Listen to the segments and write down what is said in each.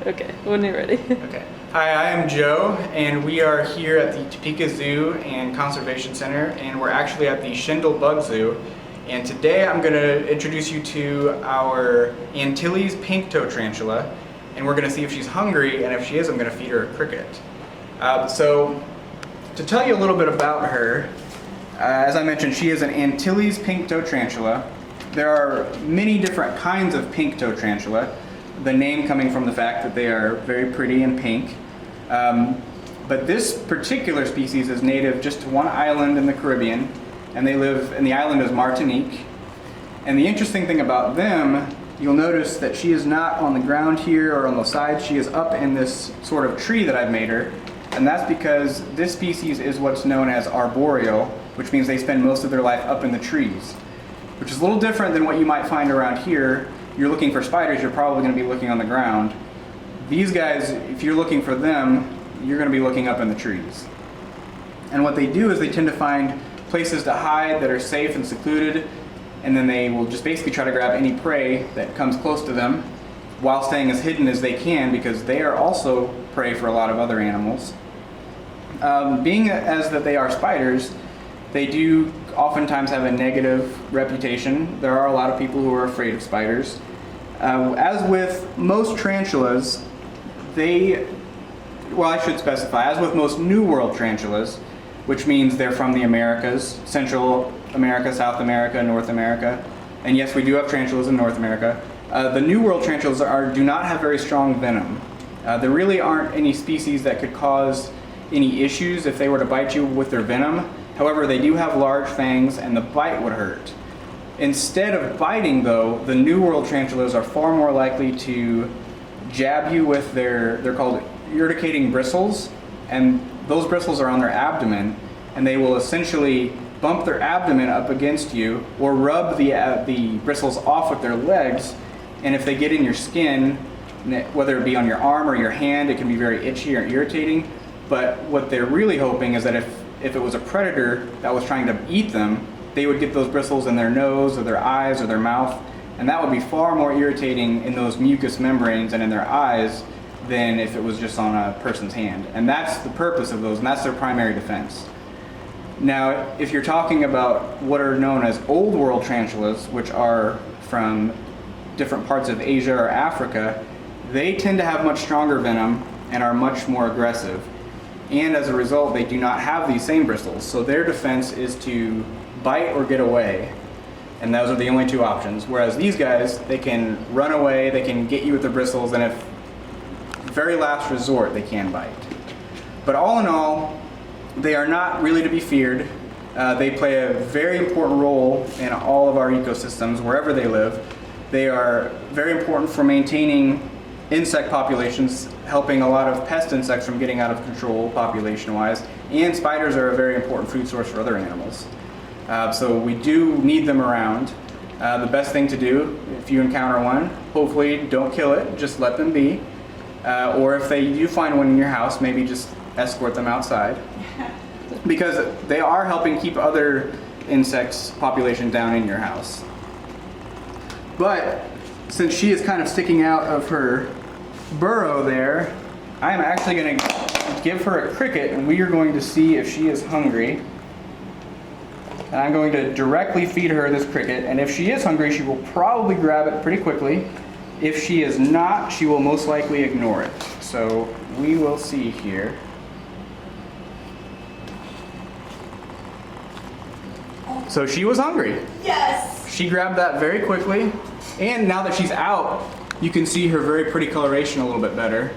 Okay, when you're ready. Okay. Hi, I am Joe, and we are here at the Topeka Zoo and Conservation Center, and we're actually at the Shindle Bug Zoo. And today I'm going to introduce you to our Antilles Pink Toe Tarantula, and we're going to see if she's hungry, and if she is, I'm going to feed her a cricket. So, to tell you a little bit about her, as I mentioned, she is an Antilles Pink Toe Tarantula. There are many different kinds of pink toe tarantula, the name coming from the fact that they are very pretty and pink. But this particular species is native just to one island in the Caribbean, and they live, and the island is Martinique. And the interesting thing about them, you'll notice that she is not on the ground here or on the side, she is up in this sort of tree that I've made her. And that's because this species is what's known as arboreal, which means they spend most of their life up in the trees, which is a little different than what you might find around here. You're looking for spiders, you're probably going to be looking on the ground. These guys, if you're looking for them, you're going to be looking up in the trees. And what they do is they tend to find places to hide that are safe and secluded, and then they will just basically try to grab any prey that comes close to them while staying as hidden as they can, because they are also prey for a lot of other animals. Being as that they are spiders, they do oftentimes have a negative reputation. There are a lot of people who are afraid of spiders. As with most tarantulas, I should specify, as with most New World tarantulas, which means they're from the Americas, Central America, South America, North America, and yes, we do have tarantulas in North America. The New World tarantulas do not have very strong venom. There really aren't any species that could cause any issues if they were to bite you with their venom. However, they do have large fangs and the bite would hurt. Instead of biting though, the New World tarantulas are far more likely to jab you with they're called urticating bristles, and those bristles are on their abdomen, and they will essentially bump their abdomen up against you or rub the bristles off with their legs, and if they get in your skin, whether it be on your arm or your hand, it can be very itchy or irritating. But what they're really hoping is that if it was a predator that was trying to eat them, they would get those bristles in their nose or their eyes or their mouth, and that would be far more irritating in those mucous membranes and in their eyes than if it was just on a person's hand. And that's the purpose of those, and that's their primary defense. Now, if you're talking about what are known as old world tarantulas, which are from different parts of Asia or Africa, they tend to have much stronger venom and are much more aggressive. And as a result, they do not have these same bristles. So their defense is to bite or get away. And those are the only two options. Whereas these guys, they can run away, they can get you with their bristles, and if very last resort, they can bite. But all in all, they are not really to be feared. They play a very important role in all of our ecosystems, wherever they live. They are very important for maintaining insect populations, helping a lot of pest insects from getting out of control population-wise, and spiders are a very important food source for other animals. So we do need them around. The best thing to do, if you encounter one, hopefully don't kill it, just let them be. Or if they do find one in your house, maybe just escort them outside. Because they are helping keep other insects population down in your house. But since she is kind of sticking out of her burrow there, I am actually going to give her a cricket, and we are going to see if she is hungry. And I'm going to directly feed her this cricket, and if she is hungry, she will probably grab it pretty quickly. If she is not, she will most likely ignore it. So we will see here. So she was hungry. Yes! She grabbed that very quickly, and now that she's out, you can see her very pretty coloration a little bit better.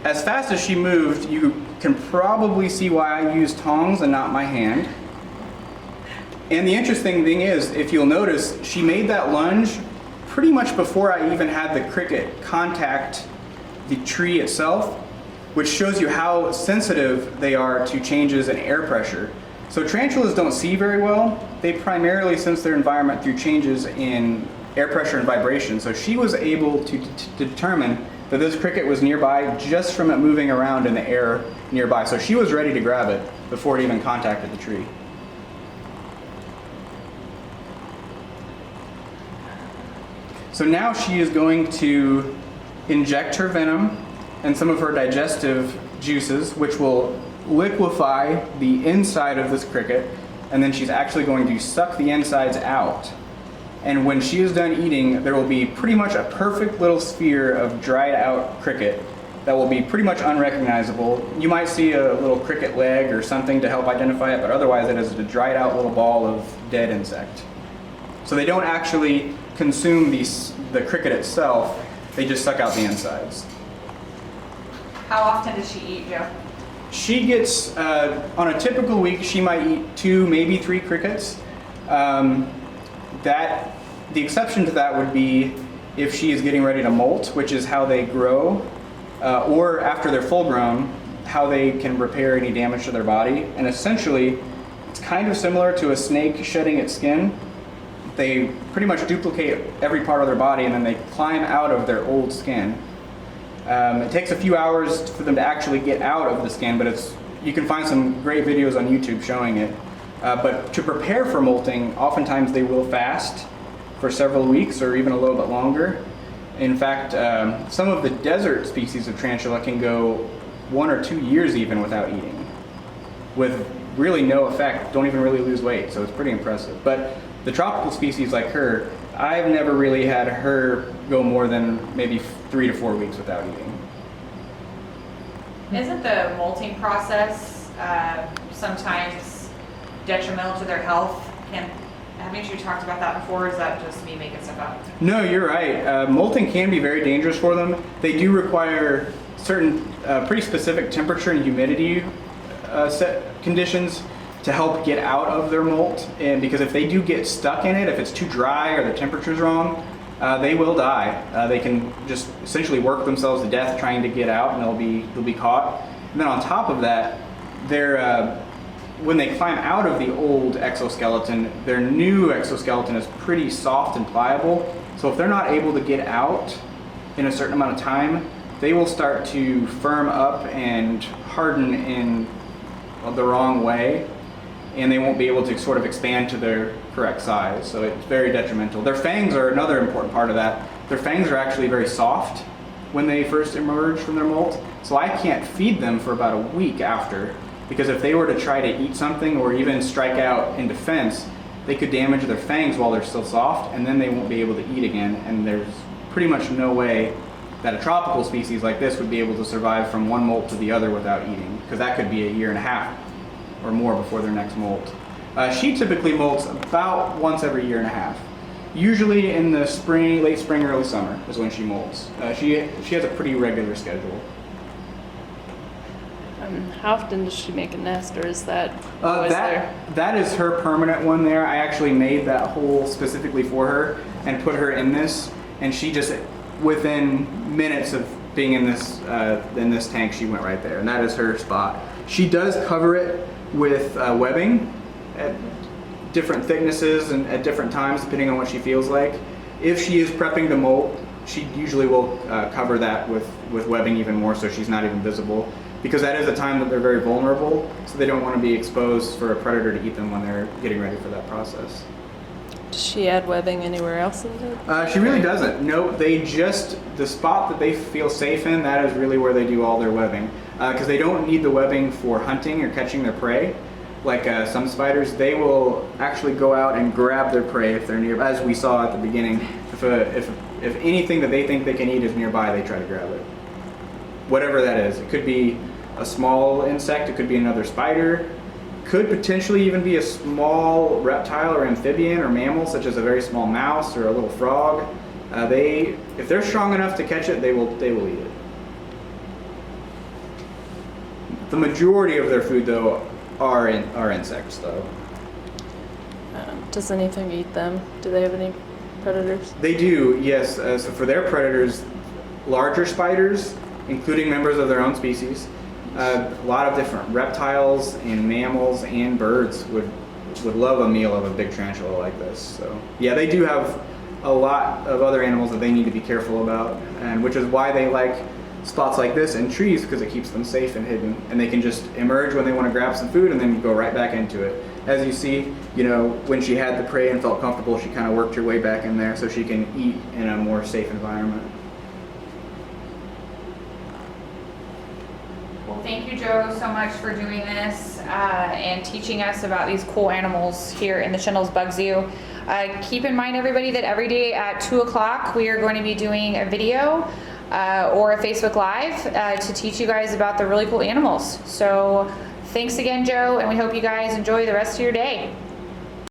As fast as she moved, you can probably see why I used tongs and not my hand. And the interesting thing is, if you'll notice, she made that lunge pretty much before I even had the cricket contact the tree itself, which shows you how sensitive they are to changes in air pressure. So tarantulas don't see very well. They primarily sense their environment through changes in air pressure and vibration. So she was able to determine that this cricket was nearby just from it moving around in the air nearby. So she was ready to grab it before it even contacted the tree. So now she is going to inject her venom and some of her digestive juices, which will liquefy the inside of this cricket, and then she's actually going to suck the insides out. And when she is done eating, there will be pretty much a perfect little sphere of dried out cricket that will be pretty much unrecognizable. You might see a little cricket leg or something to help identify it, but otherwise it is a dried out little ball of dead insect. So they don't actually consume the cricket itself, they just suck out the insides. How often does she eat, Joe? She gets, on a typical week, she might eat 2, maybe 3 crickets. The exception to that would be if she is getting ready to molt, which is how they grow, or after they're full grown, how they can repair any damage to their body. And essentially, it's kind of similar to a snake shedding its skin. They pretty much duplicate every part of their body and then they climb out of their old skin. It takes a few hours for them to actually get out of the skin, but you can find some great videos on YouTube showing it. But to prepare for molting, oftentimes they will fast for several weeks or even a little bit longer. In fact, some of the desert species of tarantula can go 1 or 2 years even without eating, with really no effect, don't even really lose weight, so it's pretty impressive. But the tropical species like her, I've never really had her go more than maybe 3 to 4 weeks without eating. Isn't the molting process sometimes detrimental to their health? Haven't you talked about that before, or is that just me making stuff up? No, you're right. Molting can be very dangerous for them. They do require certain pretty specific temperature and humidity set conditions to help get out of their molt. And because if they do get stuck in it, if it's too dry or the temperature's wrong, they will die. They can just essentially work themselves to death trying to get out, and they'll be caught. And then on top of that, when they climb out of the old exoskeleton, their new exoskeleton is pretty soft and pliable. So if they're not able to get out in a certain amount of time, they will start to firm up and harden in the wrong way, and they won't be able to sort of expand to their correct size. So it's very detrimental. Their fangs are another important part of that. Their fangs are actually very soft when they first emerge from their molt. So I can't feed them for about a week after, because if they were to try to eat something or even strike out in defense, they could damage their fangs while they're still soft, and then they won't be able to eat again. And there's pretty much no way that a tropical species like this would be able to survive from one molt to the other without eating, because that could be 1.5 years or more before their next molt. She typically molts about once every 1.5 years. Usually in the spring, late spring, early summer is when she molts. She has a pretty regular schedule. How often does she make a nest, or is that always there? That is her permanent one there. I actually made that hole specifically for her and put her in this, and she just, within minutes of being in this tank, she went right there, and that is her spot. She does cover it with webbing at different thicknesses and at different times, depending on what she feels like. If she is prepping to molt, she usually will cover that with webbing even more, so she's not even visible, because that is a time that they're very vulnerable, so they don't want to be exposed for a predator to eat them when they're getting ready for that process. Does she add webbing anywhere else in the She really doesn't. No, the spot that they feel safe in, that is really where they do all their webbing. Because they don't need the webbing for hunting or catching their prey. Like some spiders, they will actually go out and grab their prey if they're near, as we saw at the beginning. If anything that they think they can eat is nearby, they try to grab it. Whatever that is. It could be a small insect, it could be another spider, could potentially even be a small reptile or amphibian or mammal, such as a very small mouse or a little frog. If they're strong enough to catch it, they will eat it. The majority of their food, though, are insects, though. Does anything eat them? Do they have any predators? They do, yes. So for their predators, larger spiders, including members of their own species, a lot of different reptiles and mammals and birds would love a meal of a big tarantula like this. So yeah, they do have a lot of other animals that they need to be careful about, and which is why they like spots like this in trees because it keeps them safe and hidden, and they can just emerge when they want to grab some food and then go right back into it. As you see, you know, when she had the prey and felt comfortable, she kind of worked her way back in there so she can eat in a more safe environment. Well, thank you, Joe, so much for doing this and teaching us about these cool animals here in the Shindles Bug Zoo. Keep in mind, everybody, that every day at 2 o'clock we are going to be doing a video or a Facebook Live to teach you guys about the really cool animals. So thanks again, Joe, and we hope you guys enjoy the rest of your day.